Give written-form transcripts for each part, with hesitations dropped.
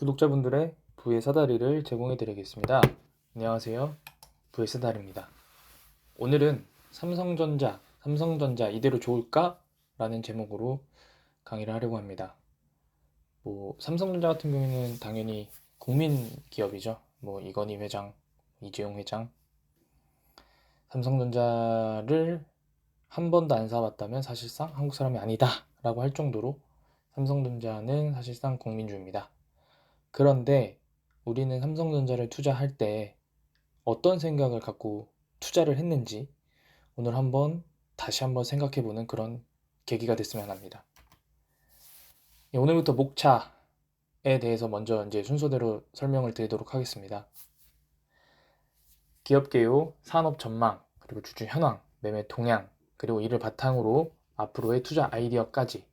구독자분들의 부의 사다리를 제공해 드리겠습니다. 안녕하세요. 부의 사다리입니다. 오늘은 삼성전자 이대로 좋을까? 라는 제목으로 강의를 하려고 합니다. 삼성전자 같은 경우에는 당연히 국민 기업이죠. 이건희 회장, 이재용 회장. 삼성전자를 한 번도 안 사봤다면 사실상 한국 사람이 아니다 라고 할 정도로 삼성전자는 사실상 국민주입니다. 그런데 우리는 삼성전자를 투자할 때 어떤 생각을 갖고 투자를 했는지 오늘 다시 한번 생각해보는 그런 계기가 됐으면 합니다. 오늘부터 목차에 대해서 먼저 이제 순서대로 설명을 드리도록 하겠습니다. 기업 개요, 산업 전망, 그리고 주주 현황, 매매 동향, 그리고 이를 바탕으로 앞으로의 투자 아이디어까지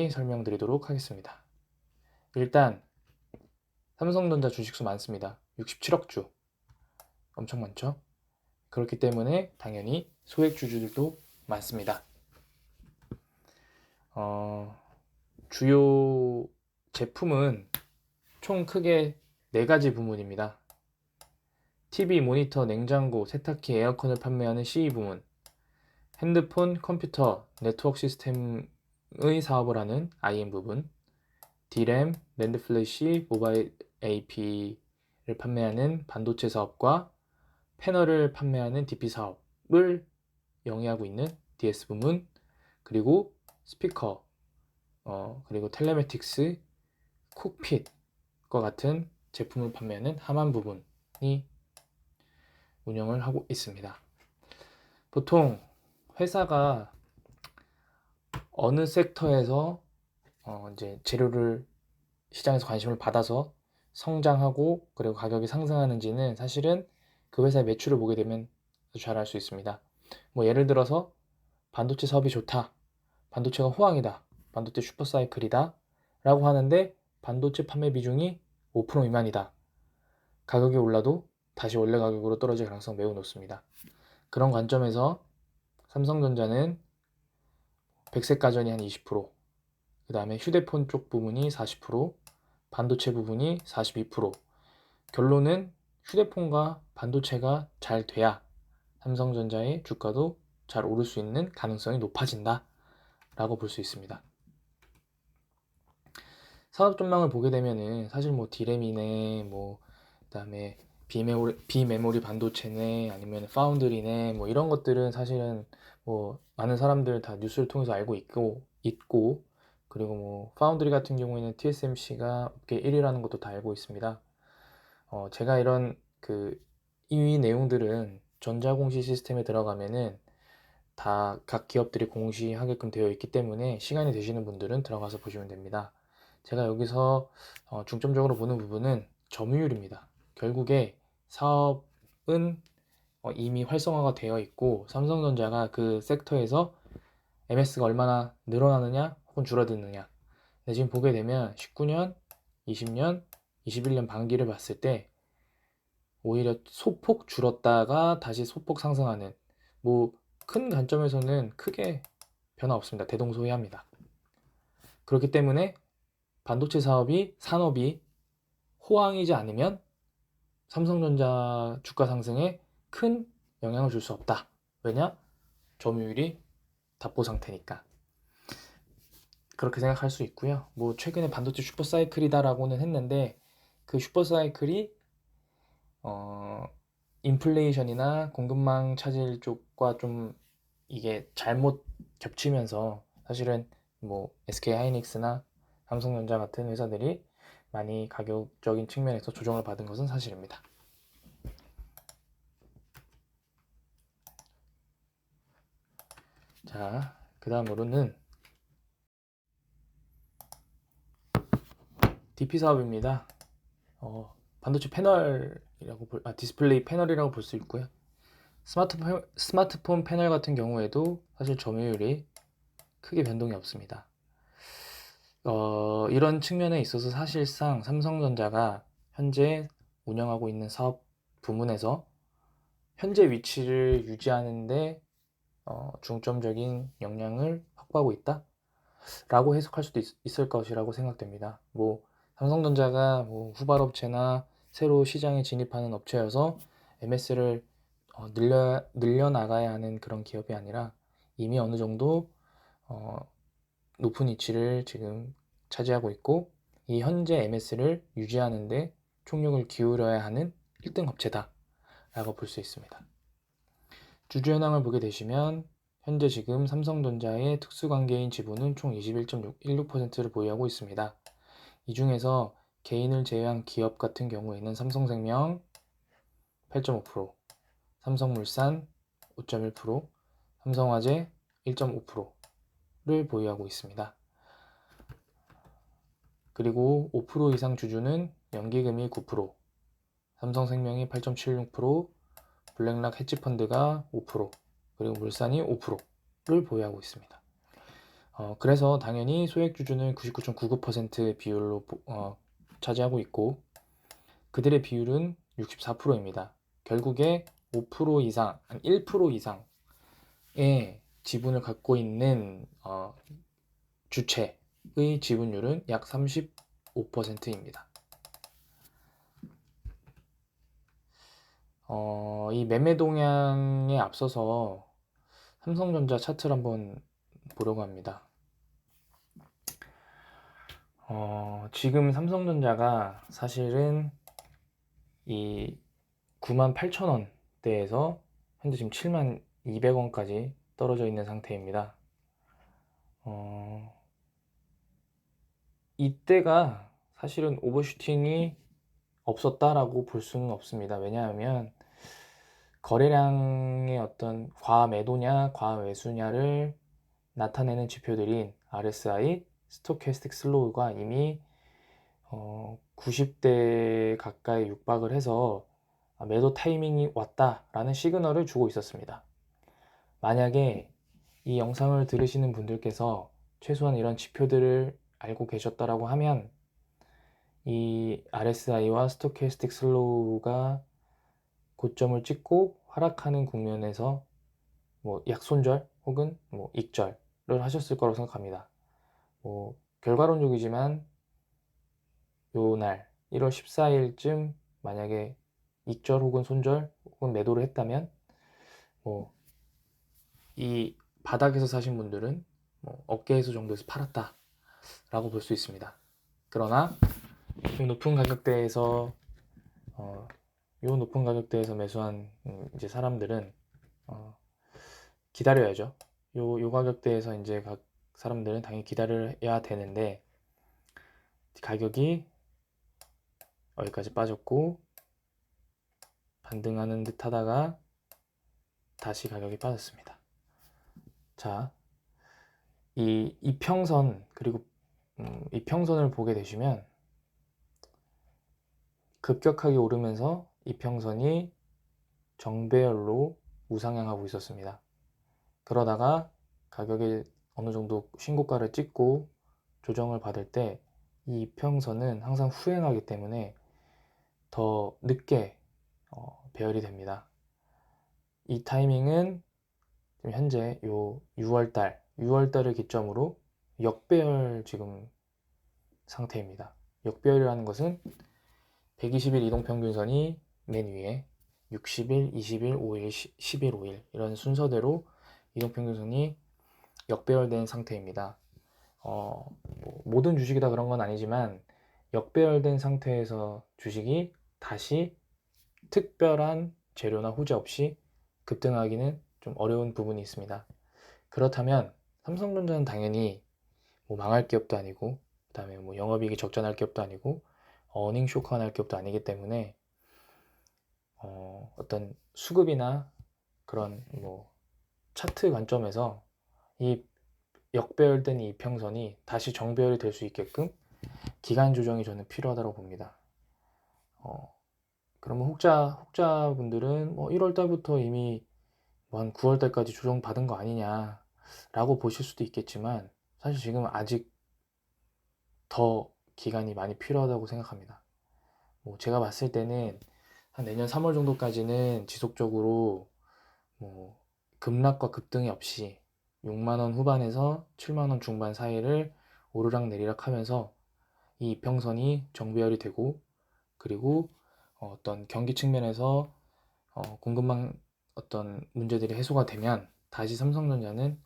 설명드리도록 하겠습니다. 일단 삼성전자 주식수 많습니다. 67억 주. 엄청 많죠? 그렇기 때문에 당연히 소액 주주들도 많습니다. 주요 제품은 총 크게 4가지 부문입니다. TV, 모니터, 냉장고, 세탁기, 에어컨을 판매하는 CE 부문, 핸드폰, 컴퓨터, 네트워크 시스템의 사업을 하는 IM 부분, D램, 랜드 플래시, 모바일 AP를 판매하는 반도체 사업과 패널을 판매하는 DP 사업을 영위하고 있는 DS 부문, 그리고 스피커, 그리고 텔레매틱스, 콕핏과 같은 제품을 판매하는 하만 부분이 운영을 하고 있습니다. 보통 회사가 어느 섹터에서 이제 재료를 시장에서 관심을 받아서 성장하고 그리고 가격이 상승하는지는 사실은 그 회사의 매출을 보게 되면 잘 알 수 있습니다. 예를 들어서 반도체 사업이 좋다, 반도체가 호황이다, 반도체 슈퍼사이클이다 라고 하는데 반도체 판매 비중이 5% 미만이다. 가격이 올라도 다시 원래 가격으로 떨어질 가능성 매우 높습니다. 그런 관점에서 삼성전자는 백색 가전이 한 20%, 그 다음에 휴대폰 쪽 부분이 40%, 반도체 부분이 42%. 결론은 휴대폰과 반도체가 잘 돼야 삼성전자의 주가도 잘 오를 수 있는 가능성이 높아진다 라고 볼 수 있습니다. 산업 전망을 보게 되면은 사실 D램이네, 그다음에 비메모리 반도체네, 아니면 파운드리네, 이런 것들은 사실은 많은 사람들 다 뉴스를 통해서 알고 있고, 그리고 파운드리 같은 경우에는 TSMC가 업계 1위라는 것도 다 알고 있습니다. 제가 이런 이 내용들은 전자공시 시스템에 들어가면은 다 각 기업들이 공시하게끔 되어 있기 때문에 시간이 되시는 분들은 들어가서 보시면 됩니다. 제가 여기서 중점적으로 보는 부분은 점유율입니다. 결국에 사업은 이미 활성화가 되어 있고 삼성전자가 그 섹터에서 MS가 얼마나 늘어나느냐 혹은 줄어드느냐. 근데 지금 보게 되면 19년, 20년, 21년 반기를 봤을 때 오히려 소폭 줄었다가 다시 소폭 상승하는, 큰 관점에서는 크게 변화 없습니다. 대동소이합니다. 그렇기 때문에 반도체 산업이 호황이지 않으면 삼성전자 주가 상승에 큰 영향을 줄 수 없다. 왜냐? 점유율이 답보 상태니까. 그렇게 생각할 수 있고요. 최근에 반도체 슈퍼사이클이다라고는 했는데 그 슈퍼사이클이 인플레이션이나 공급망 차질 쪽과 좀 이게 잘못 겹치면서 사실은 SK 하이닉스나 삼성전자 같은 회사들이 많이 가격적인 측면에서 조정을 받은 것은 사실입니다. 자, 그 다음으로는 DP 사업입니다. 반도체 디스플레이 패널이라고 볼 수 있고요. 스마트폰 패널 같은 경우에도 사실 점유율이 크게 변동이 없습니다. 이런 측면에 있어서 사실상 삼성전자가 현재 운영하고 있는 사업 부문에서 현재 위치를 유지하는데 중점적인 역량을 확보하고 있다. 라고 해석할 수도 있을 것이라고 생각됩니다. 삼성전자가 후발업체나 새로 시장에 진입하는 업체여서 MS를 늘려나가야 하는 그런 기업이 아니라 이미 어느 정도 높은 위치를 지금 차지하고 있고, 이 현재 MS를 유지하는데 총력을 기울여야 하는 1등 업체다 라고 볼 수 있습니다. 주주 현황을 보게 되시면 현재 지금 삼성전자의 특수관계인 지분은 총 21.16%를 보유하고 있습니다. 이 중에서 개인을 제외한 기업 같은 경우에는 삼성생명 8.5%, 삼성물산 5.1%, 삼성화재 1.5%를 보유하고 있습니다. 그리고 5% 이상 주주는 연기금이 9%, 삼성생명이 8.76%, 블랙락 헤지펀드가 5%, 그리고 물산이 5%를 보유하고 있습니다. 그래서 당연히 소액 주주는 99.99% 비율로 차지하고 있고, 그들의 비율은 64%입니다. 결국에 5% 이상, 1% 이상의 지분을 갖고 있는 주체의 지분율은 약 35%입니다. 이 매매 동향에 앞서서 삼성전자 차트를 한번 보려고 합니다. 지금 삼성전자가 사실은 이 98,000원대에서 현재 지금 72,000원까지 떨어져 있는 상태입니다. 이때가 사실은 오버슈팅이 없었다라고 볼 수는 없습니다. 왜냐하면 거래량의 어떤 과매도냐 과매수냐를 나타내는 지표들인 RSI, 스토캐스틱 슬로우가 이미 90대 가까이 육박을 해서 매도 타이밍이 왔다라는 시그널을 주고 있었습니다. 만약에 이 영상을 들으시는 분들께서 최소한 이런 지표들을 알고 계셨다라고 하면 이 RSI와 스토캐스틱 슬로우가 고점을 찍고 하락하는 국면에서 약손절 혹은 익절을 하셨을 거라고 생각합니다. 결과론적이지만 요날 1월 14일쯤 만약에 익절 혹은 손절 혹은 매도를 했다면 이 바닥에서 사신 분들은 어깨에서 정도에서 팔았다 라고 볼 수 있습니다. 그러나 이 높은 가격대에서 매수한 이제 사람들은 기다려야죠. 요 가격대에서 이제 각 사람들은 당연히 기다려야 되는데, 가격이 여기까지 빠졌고 반등하는 듯 하다가 다시 가격이 빠졌습니다. 자, 이 이평선, 그리고 이평선을 보게 되시면 급격하게 오르면서 이평선이 정배열로 우상향하고 있었습니다. 그러다가 가격이 어느 정도 신고가를 찍고 조정을 받을 때 이 이평선은 항상 후행하기 때문에 더 늦게 배열이 됩니다. 이 타이밍은 현재 요 6월달을 기점으로 역배열 지금 상태입니다. 역배열이라는 것은 120일 이동평균선이 맨 위에 60일, 20일, 5일, 10일, 5일 이런 순서대로 이동평균선이 역배열된 상태입니다. 모든 주식이 다 그런 건 아니지만 역배열된 상태에서 주식이 다시 특별한 재료나 호재 없이 급등하기는 좀 어려운 부분이 있습니다. 그렇다면 삼성전자는 당연히 망할 기업도 아니고, 그 다음에 영업이익이 적자날 기업도 아니고, 어닝 쇼크가 날 기업도 아니기 때문에 어떤 수급이나 그런 차트 관점에서 이 역배열된 이 이평선이 다시 정배열이 될 수 있게끔 기간 조정이 저는 필요하다고 봅니다. 그러면 혹자분들은 1월 달부터 이미 한 9월 달까지 조정 받은 거 아니냐 라고 보실 수도 있겠지만, 사실 지금 아직 더 기간이 많이 필요하다고 생각합니다. 제가 봤을 때는 한 내년 3월 정도까지는 지속적으로 급락과 급등이 없이 6만 원 후반에서 7만 원 중반 사이를 오르락내리락 하면서 이 이평선이 정배열이 되고, 그리고 어떤 경기 측면에서 공급망 어떤 문제들이 해소가 되면 다시 삼성전자는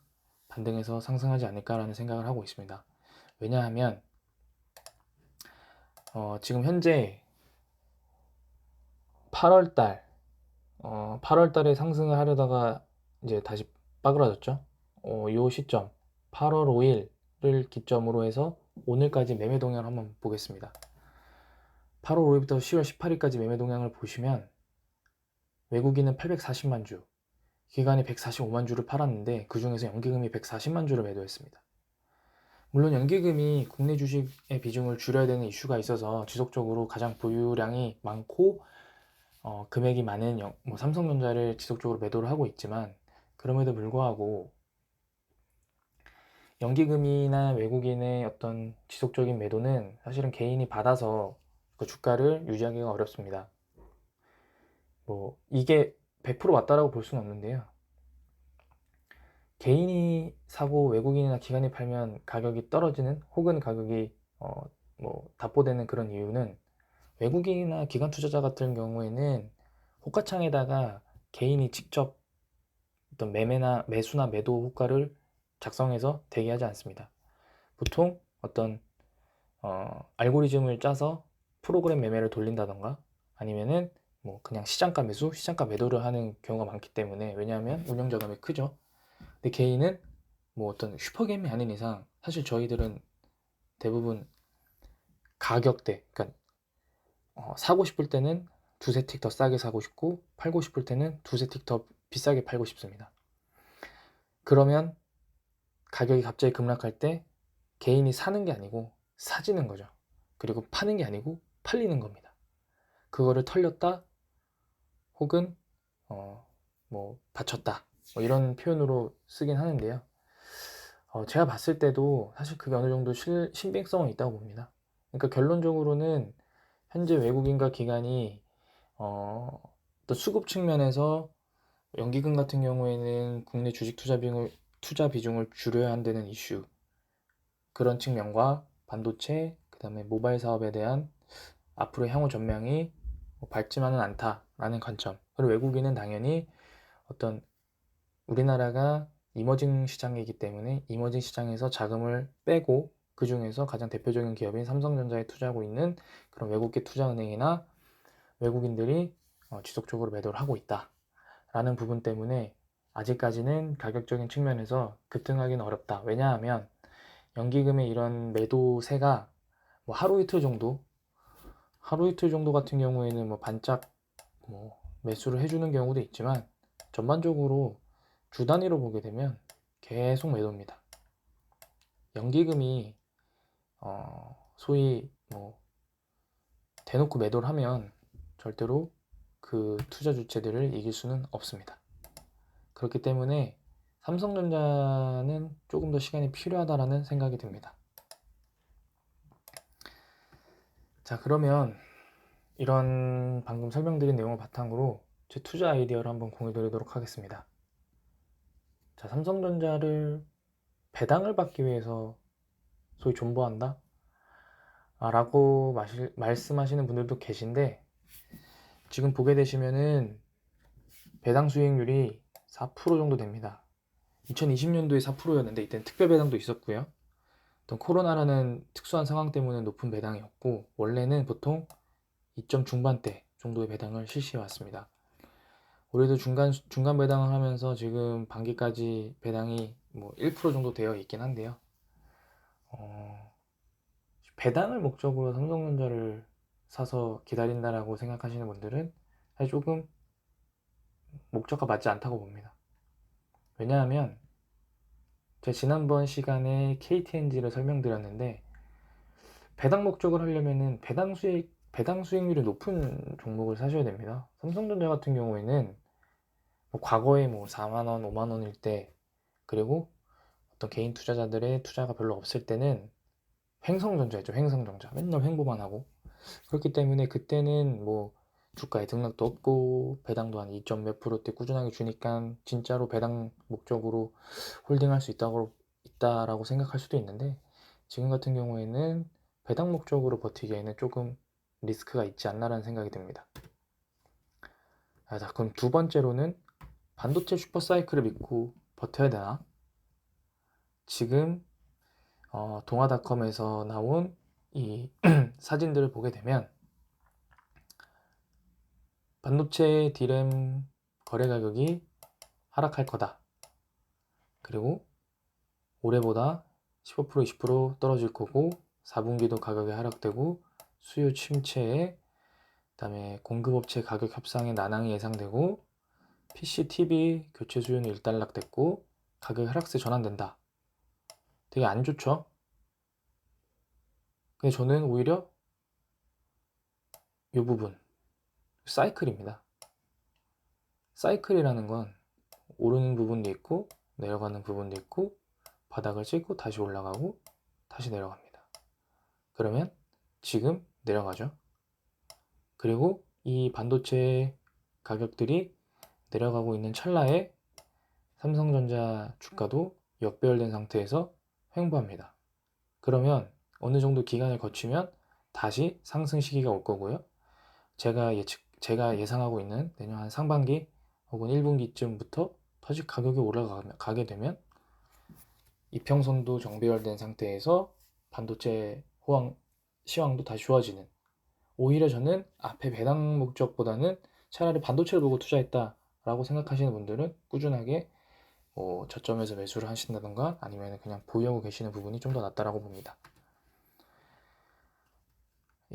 반등해서 상승하지 않을까라는 생각을 하고 있습니다. 왜냐하면 지금 현재 8월달 8월달에 상승을 하려다가 이제 다시 빠그라졌죠. 이 시점 8월 5일을 기점으로 해서 오늘까지 매매 동향을 한번 보겠습니다. 8월 5일부터 10월 18일까지 매매 동향을 보시면 외국인은 840만 주, 기관이 145만 주를 팔았는데 그 중에서 연기금이 140만 주를 매도했습니다. 물론 연기금이 국내 주식의 비중을 줄여야 되는 이슈가 있어서 지속적으로 가장 보유량이 많고 금액이 많은 삼성전자를 지속적으로 매도를 하고 있지만, 그럼에도 불구하고 연기금이나 외국인의 어떤 지속적인 매도는 사실은 개인이 받아서 그 주가를 유지하기가 어렵습니다. 이게 100% 맞다라고 볼 수는 없는데요. 개인이 사고 외국인이나 기관이 팔면 가격이 떨어지는, 혹은 가격이 답보되는 그런 이유는, 외국인이나 기관 투자자 같은 경우에는 호가창에다가 개인이 직접 어떤 매수나 매도 호가를 작성해서 대기하지 않습니다. 보통 어떤 알고리즘을 짜서 프로그램 매매를 돌린다던가, 아니면은 그냥 시장가 매수, 시장가 매도를 하는 경우가 많기 때문에, 왜냐하면 운영 자금이 크죠. 근데 개인은 어떤 슈퍼게임이 아닌 이상 사실 저희들은 대부분 가격대, 그러니까 사고 싶을 때는 두세 틱 더 싸게 사고 싶고, 팔고 싶을 때는 두세 틱 더 비싸게 팔고 싶습니다. 그러면 가격이 갑자기 급락할 때 개인이 사는 게 아니고 사지는 거죠. 그리고 파는 게 아니고 팔리는 겁니다. 그거를 털렸다, 혹은 받쳤다, 이런 표현으로 쓰긴 하는데요. 제가 봤을 때도 사실 그게 어느 정도 신빙성은 있다고 봅니다. 그러니까 결론적으로는 현재 외국인과 기관이 또 수급 측면에서 연기금 같은 경우에는 국내 주식 투자 비중을 줄여야 한다는 이슈, 그런 측면과 반도체, 그 다음에 모바일 사업에 대한 앞으로의 향후 전망이 밝지만은 않다라는 관점, 그리고 외국인은 당연히 어떤 우리나라가 이머징 시장이기 때문에 이머징 시장에서 자금을 빼고 그 중에서 가장 대표적인 기업인 삼성전자에 투자하고 있는 그런 외국계 투자은행이나 외국인들이 지속적으로 매도를 하고 있다라는 부분 때문에 아직까지는 가격적인 측면에서 급등하기는 어렵다. 왜냐하면 연기금의 이런 매도세가 하루 이틀 정도 같은 경우에는 반짝 매수를 해주는 경우도 있지만, 전반적으로 주 단위로 보게 되면 계속 매도입니다. 연기금이 소위 대놓고 매도를 하면 절대로 그 투자 주체들을 이길 수는 없습니다. 그렇기 때문에 삼성전자는 조금 더 시간이 필요하다라는 생각이 듭니다. 자, 그러면 이런 방금 설명드린 내용을 바탕으로 제 투자 아이디어를 한번 공유드리도록 하겠습니다. 자, 삼성전자를 배당을 받기 위해서 소위 존버한다? 라고 말씀하시는 분들도 계신데, 지금 보게 되시면은 배당 수익률이 4% 정도 됩니다. 2020년도에 4%였는데 이때는 특별 배당도 있었고요. 어떤 코로나라는 특수한 상황 때문에 높은 배당이었고, 원래는 보통 2점 중반대 정도의 배당을 실시해 왔습니다. 올해도 중간 배당을 하면서 지금 반기까지 배당이 1% 정도 되어 있긴 한데요. 배당을 목적으로 삼성전자를 사서 기다린다라고 생각하시는 분들은 사실 조금 목적과 맞지 않다고 봅니다. 왜냐하면 제가 지난번 시간에 KTNG를 설명드렸는데, 배당 목적을 하려면은 배당 수익률이 높은 종목을 사셔야 됩니다. 삼성전자 같은 경우에는 과거에 4만원, 5만원일 때, 그리고 어떤 개인 투자자들의 투자가 별로 없을 때는 횡성전자였죠. 횡성전자. 맨날 횡보만 하고. 그렇기 때문에 그때는 주가에 등락도 없고 배당도 한 2. 몇 %대 꾸준하게 주니까 진짜로 배당 목적으로 홀딩할 수 있다라고 생각할 수도 있는데, 지금 같은 경우에는 배당 목적으로 버티기에는 조금 리스크가 있지 않나라는 생각이 듭니다. 자, 그럼 두 번째로는 반도체 슈퍼사이클을 믿고 버텨야 되나? 지금 동아닷컴에서 나온 이 사진들을 보게 되면 반도체 D램 거래 가격이 하락할 거다. 그리고 올해보다 15% 20% 떨어질 거고 4분기도 가격이 하락되고 수요 침체에 그다음에 공급업체 가격 협상에 난항이 예상되고 PC, TV 교체 수요는 일단락됐고 가격 하락세 전환된다. 되게 안 좋죠? 근데 저는 오히려 이 부분 사이클입니다. 사이클이라는 건 오르는 부분도 있고 내려가는 부분도 있고 바닥을 찍고 다시 올라가고 다시 내려갑니다. 그러면 지금 내려가죠. 그리고 이 반도체 가격들이 내려가고 있는 찰나에 삼성전자 주가도 역배열된 상태에서 횡보합니다. 그러면 어느 정도 기간을 거치면 다시 상승 시기가 올 거고요. 제가 예상하고 있는 내년 한 상반기 혹은 1분기쯤부터 다시 가격이 올라가게 되면 이평선도 정배열된 상태에서 반도체 시황도 다시 좋아지는, 오히려 저는 앞에 배당 목적보다는 차라리 반도체를 보고 투자했다라고 생각하시는 분들은 꾸준하게 저점에서 매수를 하신다던가 아니면 그냥 보유하고 계시는 부분이 좀 더 낫다라고 봅니다.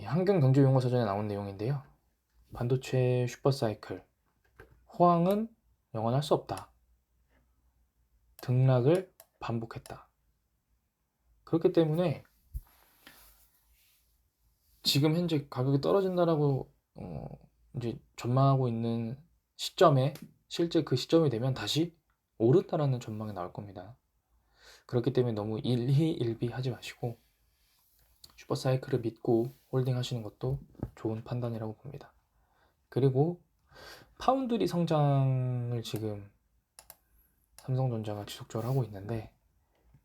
환경경제용어사전에 나온 내용인데요. 반도체 슈퍼사이클, 호황은 영원할 수 없다. 등락을 반복했다. 그렇기 때문에 지금 현재 가격이 떨어진다라고 이제 전망하고 있는 시점에 실제 그 시점이 되면 다시 오른다라는 전망이 나올 겁니다. 그렇기 때문에 너무 일희일비하지 마시고 슈퍼사이클을 믿고 홀딩 하시는 것도 좋은 판단이라고 봅니다. 그리고 파운드리 성장을 지금 삼성전자가 지속적으로 하고 있는데,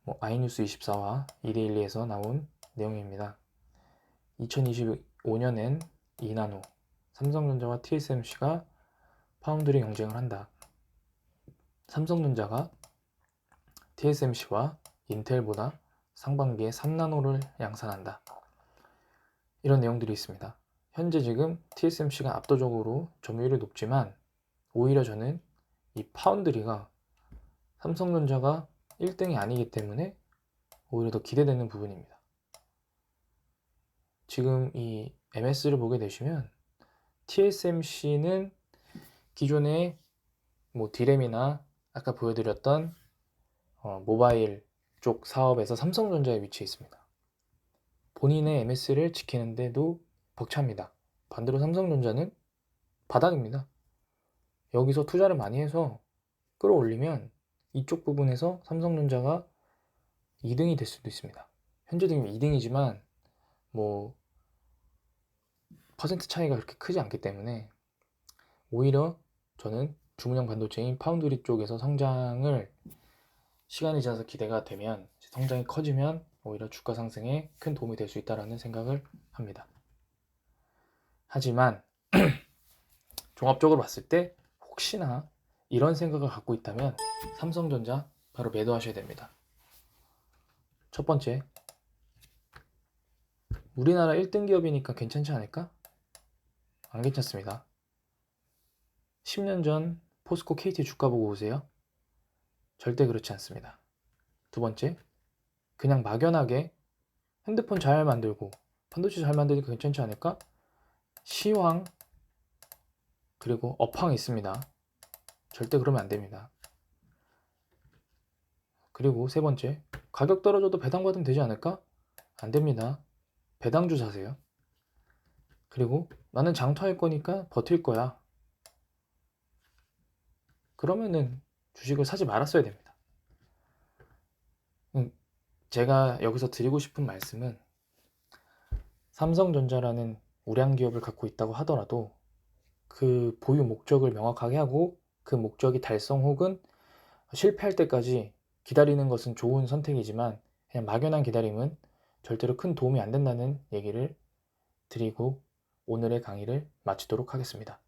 아이뉴스24와 이데일리에서 나온 내용입니다. 2025년엔 이나노, 삼성전자와 TSMC가 파운드리 경쟁을 한다. 삼성전자가 TSMC와 인텔보다 상반기에 3나노를 양산한다. 이런 내용들이 있습니다. 현재 지금 TSMC가 압도적으로 점유율이 높지만 오히려 저는 이 파운드리가 삼성전자가 1등이 아니기 때문에 오히려 더 기대되는 부분입니다. 지금 이 MS를 보게 되시면 TSMC는 기존의 D램이나 아까 보여드렸던 모바일 쪽 사업에서 삼성전자에 위치해 있습니다. 본인의 MS를 지키는데도 벅찹니다. 반대로 삼성전자는 바닥입니다. 여기서 투자를 많이 해서 끌어올리면 이쪽 부분에서 삼성전자가 2등이 될 수도 있습니다. 현재 지금 2등이지만 퍼센트 차이가 그렇게 크지 않기 때문에 오히려 저는 주문형 반도체인 파운드리 쪽에서 성장을 시간이 지나서 기대가 되면, 성장이 커지면 오히려 주가 상승에 큰 도움이 될 수 있다는 생각을 합니다. 하지만 종합적으로 봤을 때 혹시나 이런 생각을 갖고 있다면 삼성전자 바로 매도하셔야 됩니다. 첫 번째, 우리나라 1등 기업이니까 괜찮지 않을까? 안 괜찮습니다. 10년 전 포스코 KT 주가 보고 오세요. 절대 그렇지 않습니다. 두 번째, 그냥 막연하게 핸드폰 잘 만들고 반도체 잘 만드니까 괜찮지 않을까? 시황 그리고 업황이 있습니다. 절대 그러면 안 됩니다. 그리고 세 번째, 가격 떨어져도 배당 받으면 되지 않을까? 안 됩니다. 배당주 사세요. 그리고 나는 장투할 거니까 버틸 거야. 그러면은 주식을 사지 말았어야 됩니다. 제가 여기서 드리고 싶은 말씀은 삼성전자라는 우량 기업을 갖고 있다고 하더라도 그 보유 목적을 명확하게 하고 그 목적이 달성 혹은 실패할 때까지 기다리는 것은 좋은 선택이지만 그냥 막연한 기다림은 절대로 큰 도움이 안 된다는 얘기를 드리고 오늘의 강의를 마치도록 하겠습니다.